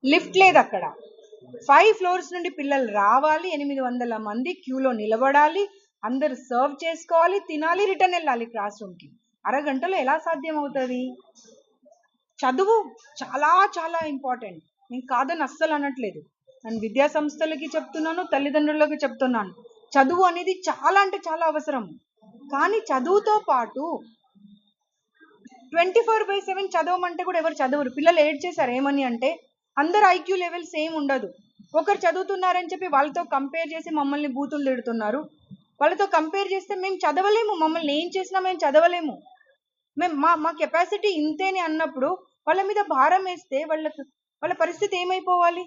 Lift లేదు అక్కడ. 5 floors నుండి పిల్లలు రావాలి, 800 మంది క్యూలో నిలబడాలి, అందరు సర్వ్ చేసుకోవాలి, తినాలి, రిటర్న్ వెళ్ళాలి క్లాస్ రూమ్కి. అరగంటలో ఎలా సాధ్యం అవుతుంది? చదువు చాలా చాలా ఇంపార్టెంట్, నేను కాదని అస్సలు అనట్లేదు. నేను విద్యా సంస్థలకి చెప్తున్నాను, తల్లిదండ్రులకి చెప్తున్నాను, చదువు అనేది చాలా అంటే చాలా అవసరం. కానీ చదువుతో పాటు 24/7 చదవమంటే కూడా ఎవరు చదవరు. పిల్లలు ఏడ్ చేశారు ఏమని అంటే, అందరు ఐక్యూ లెవెల్ సేమ్ ఉండదు. ఒకరు చదువుతున్నారని చెప్పి వాళ్ళతో కంపేర్ చేసి మమ్మల్ని బూతులు తిడుతున్నారు. వాళ్ళతో కంపేర్ చేస్తే మేము చదవలేము, మమ్మల్ని ఏం చేసినా మేము చదవలేము, మేము మా కెపాసిటీ ఇంతేనే అన్నప్పుడు వాళ్ళ మీద భారం వేస్తే వాళ్ళ పరిస్థితి ఏమైపోవాలి?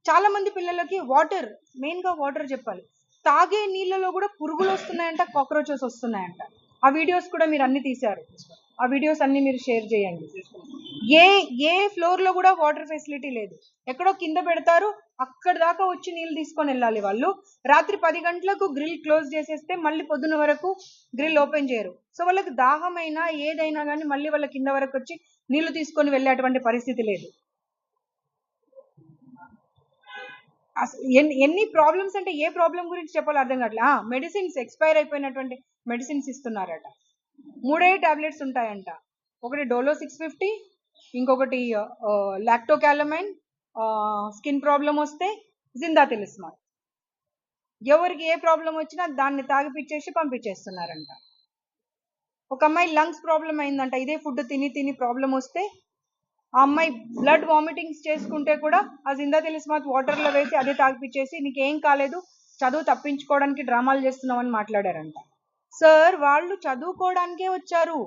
చాలా మంది పిల్లలకి వాటర్, మెయిన్గా వాటర్ చెప్పాలి, తాగే నీళ్ళలో కూడా పురుగులు వస్తున్నాయంట, కాక్రోచెస్ వస్తున్నాయంట. ఆ వీడియోస్ కూడా మీరు అన్ని తీశారు, ఆ వీడియోస్ అన్ని మీరు షేర్ చేయండి. ఏ ఫ్లోర్లో కూడా వాటర్ ఫెసిలిటీ లేదు, ఎక్కడో కింద పెడతారు, అక్కడ దాకా వచ్చి నీళ్ళు తీసుకొని వెళ్ళాలి వాళ్ళు. రాత్రి 10 గంటలకు గ్రిల్ క్లోజ్ చేసేస్తే మళ్ళీ పొద్దున వరకు గ్రిల్ ఓపెన్ చేయరు. సో వాళ్ళకి దాహమైనా ఏదైనా కానీ మళ్ళీ వాళ్ళ కింద వరకు వచ్చి నీళ్లు తీసుకొని వెళ్ళేటువంటి పరిస్థితి లేదు. ఎన్ని ప్రాబ్లమ్స్ అంటే ఏ ప్రాబ్లం గురించి చెప్పాలో అర్థం కావట్లే. మెడిసిన్స్ ఎక్స్పైర్ అయిపోయినటువంటి మెడిసిన్స్ ఇస్తున్నారట. 3 టాబ్లెట్స్ ఉంటాయంట, ఒకటి డోలో 650, ఇంకొకటి లాక్టోకాలమైన్, స్కిన్ ప్రాబ్లం వస్తే జిందా తిలిస్మాల్. ఎవరికి ఏ ప్రాబ్లం వచ్చినా దాన్ని తాగిపిచ్చేసి పంపించేస్తున్నారంట. ఒక అమ్మాయి లంగ్స్ ప్రాబ్లం అయిందంట, ఇదే ఫుడ్ తిని తిని ప్రాబ్లం వస్తే ఆ అమ్మాయి బ్లడ్ వామిటింగ్స్ చేసుకుంటే కూడా ఆ జిందా తిలిస్మాత్ వాటర్లో వేసి అదే తాగిపిచ్చేసి నీకేం కాలేదు, చదువు తప్పించుకోవడానికి డ్రామాలు చేస్తున్నామని మాట్లాడారంట. సార్ వాళ్ళు చదువుకోవడానికే వచ్చారు,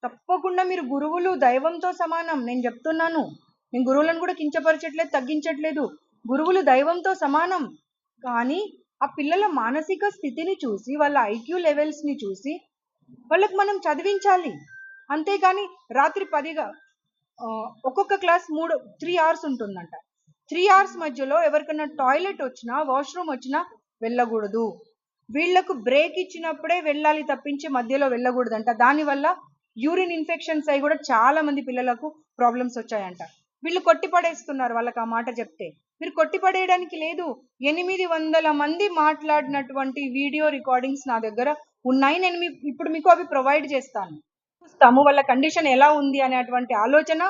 తప్పకుండా మీరు గురువులు దైవంతో సమానం, నేను చెప్తున్నాను. నేను గురువులను కూడా కించపరచట్లేదు, తగ్గించట్లేదు, గురువులు దైవంతో సమానం. కానీ ఆ పిల్లల మానసిక స్థితిని చూసి, వాళ్ళ ఐక్యూ లెవెల్స్ని చూసి వాళ్ళకి మనం చదివించాలి. అంతేగాని రాత్రి 10గా ఒక్కొక్క క్లాస్ 3 అవర్స్ ఉంటుందంట, 3 అవర్స్ మధ్యలో ఎవరికైనా టాయిలెట్ వచ్చినా వాష్రూమ్ వచ్చినా వెళ్ళకూడదు. వీళ్లకు బ్రేక్ ఇచ్చినప్పుడే వెళ్ళాలి తప్పించి మధ్యలో వెళ్ళకూడదంట. దానివల్ల యూరిన్ ఇన్ఫెక్షన్స్ అయి కూడా చాలా మంది పిల్లలకు ప్రాబ్లమ్స్ వచ్చాయంట. వీళ్ళు కొట్టిపడేస్తున్నారు వాళ్ళకి ఆ మాట చెప్తే. మీరు కొట్టిపడేయడానికి లేదు, 800 మంది మాట్లాడినటువంటి వీడియో రికార్డింగ్స్ నా దగ్గర ఉన్నాయి, నేను ఇప్పుడు మీకు అవి ప్రొవైడ్ చేస్తాను. చూస్తాము వాళ్ళ కండిషన్ ఎలా ఉంది అనేటువంటి ఆలోచన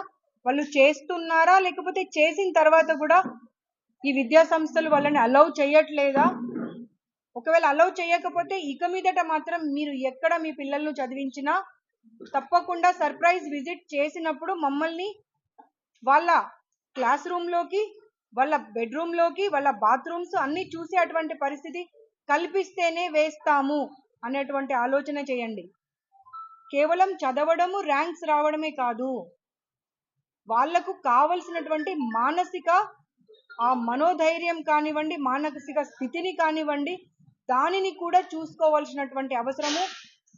వాళ్ళు చేస్తున్నారా, లేకపోతే చేసిన తర్వాత కూడా ఈ విద్యా సంస్థలు వాళ్ళని అలౌ చేయట్లేదా? ఒకవేళ అలౌ చేయకపోతే ఇక మీదట మాత్రం మీరు ఎక్కడ మీ పిల్లలను చదివించినా తప్పకుండా సర్ప్రైజ్ విజిట్ చేసినప్పుడు మమ్మల్ని వాళ్ళ క్లాస్ రూమ్లోకి, వాళ్ళ బెడ్రూమ్లోకి, వాళ్ళ బాత్రూమ్స్ అన్నీ చూసేటువంటి పరిస్థితి కల్పిస్తేనే వేస్తాము అనేటువంటి ఆలోచన చేయండి. కేవలం చదవడము, ర్యాంక్స్ రావడమే కాదు, వాళ్లకు కావలసినటువంటి మానసిక ఆ మనోధైర్యం కానివ్వండి, మానసిక స్థితిని కానివ్వండి, దానిని కూడా చూసుకోవాల్సినటువంటి అవసరము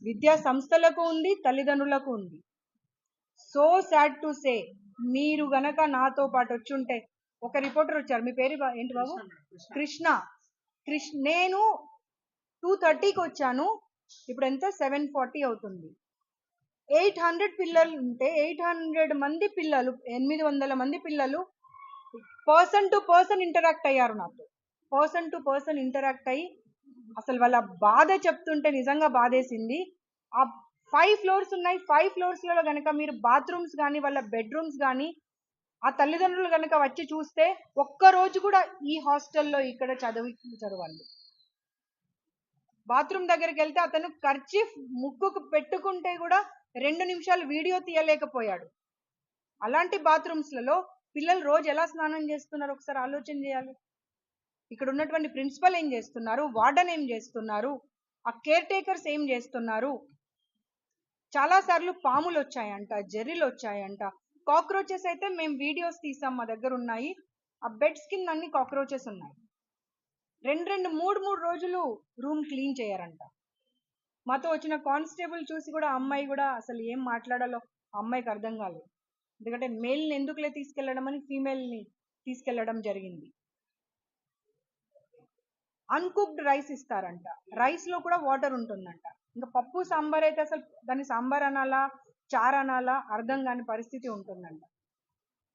విద్యా సంస్థలకు ఉంది, తల్లిదండ్రులకు ఉంది. సో సాడ్ టు సే, మీరు గనక నాతో పాటు వచ్చుంటే, ఒక రిపోర్టర్ వచ్చారు, మీ పేరు ఏంటి బాబు? కృష్ణ. నేను 2:30కి వచ్చాను, ఇప్పుడు ఎంత 7:40 అవుతుంది. 800 పిల్లలు ఉంటే 800 మంది పిల్లలు, 800 మంది పిల్లలు పర్సన్ టు పర్సన్ ఇంటరాక్ట్ అయ్యారు నాతో. పర్సన్ టు పర్సన్ ఇంటరాక్ట్ అయ్యి అసలు వాళ్ళ బాధ చెప్తుంటే నిజంగా బాధేసింది. ఆ 5 ఫ్లోర్స్ ఉన్నాయి, 5 ఫ్లోర్స్లలో కనుక మీరు బాత్రూమ్స్ కానీ వాళ్ళ బెడ్రూమ్స్ కానీ ఆ తల్లిదండ్రులు కనుక వచ్చి చూస్తే ఒక్కరోజు కూడా ఈ హాస్టల్లో ఇక్కడ చదివించరు వాళ్ళు. బాత్రూమ్ దగ్గరికి వెళ్తే అతను కర్చీఫ్ ముక్కుకు పెట్టుకుంటే కూడా 2 నిమిషాలు వీడియో తీయలేకపోయాడు. అలాంటి బాత్రూమ్స్లలో పిల్లలు రోజు ఎలా స్నానం చేస్తున్నారు ఒకసారి ఆలోచన చేయాలి. ఇక్కడ ఉన్నటువంటి ప్రిన్సిపల్ ఏం చేస్తున్నారు, వార్డెన్ ఏం చేస్తున్నారు, ఆ కేర్ టేకర్స్ ఏం చేస్తున్నారు? చాలాసార్లు పాములు వచ్చాయంట, జెర్రీలు వచ్చాయంట, కాక్రోచెస్ అయితే మేము వీడియోస్ తీసాం, మా దగ్గర ఉన్నాయి. ఆ బెడ్స్ కింద అన్ని కాక్రోచెస్ ఉన్నాయి. 2-3 రోజులు రూమ్ క్లీన్ చేయరంట. మాతో వచ్చిన కానిస్టేబుల్ చూసి కూడా అమ్మాయి కూడా అసలు ఏం మాట్లాడాలో అమ్మాయికి అర్థం కాలేదు. ఎందుకంటే మేల్ని ఎందుకులే తీసుకెళ్లడం అని ఫీమేల్ని తీసుకెళ్లడం జరిగింది. అన్కుక్డ్ రైస్ ఇస్తారంట, రైస్లో కూడా వాటర్ ఉంటుందంట. ఇంకా పప్పు సాంబార్ అయితే అసలు దాన్ని సాంబార్ అనాలా, చారు అనాలా అర్థం కాని పరిస్థితి ఉంటుందంట.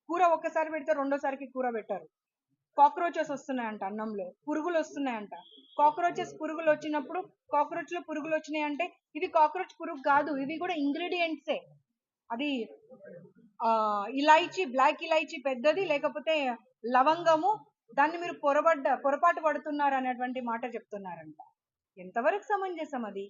కూర ఒక్కసారి పెడితే రెండోసారికి కూర పెట్టరు. కాక్రోచెస్ వస్తున్నాయంట అన్నంలో, పురుగులు వస్తున్నాయంట. కాక్రోచెస్ పురుగులు వచ్చినప్పుడు కాక్రోచ్లో పురుగులు వచ్చినాయంటే ఇవి కాక్రోచ్ పురుగు కాదు, ఇవి కూడా ఇంగ్రీడియంట్సే. అది ఇలాయచీ, బ్లాక్ ఇలాయచీ పెద్దది, లేకపోతే లవంగము, దాన్ని మీరు పొరపాటు పడుతున్నారు అనేటువంటి మాట చెప్తున్నారంట. ఎంతవరకు సమంజసం అది?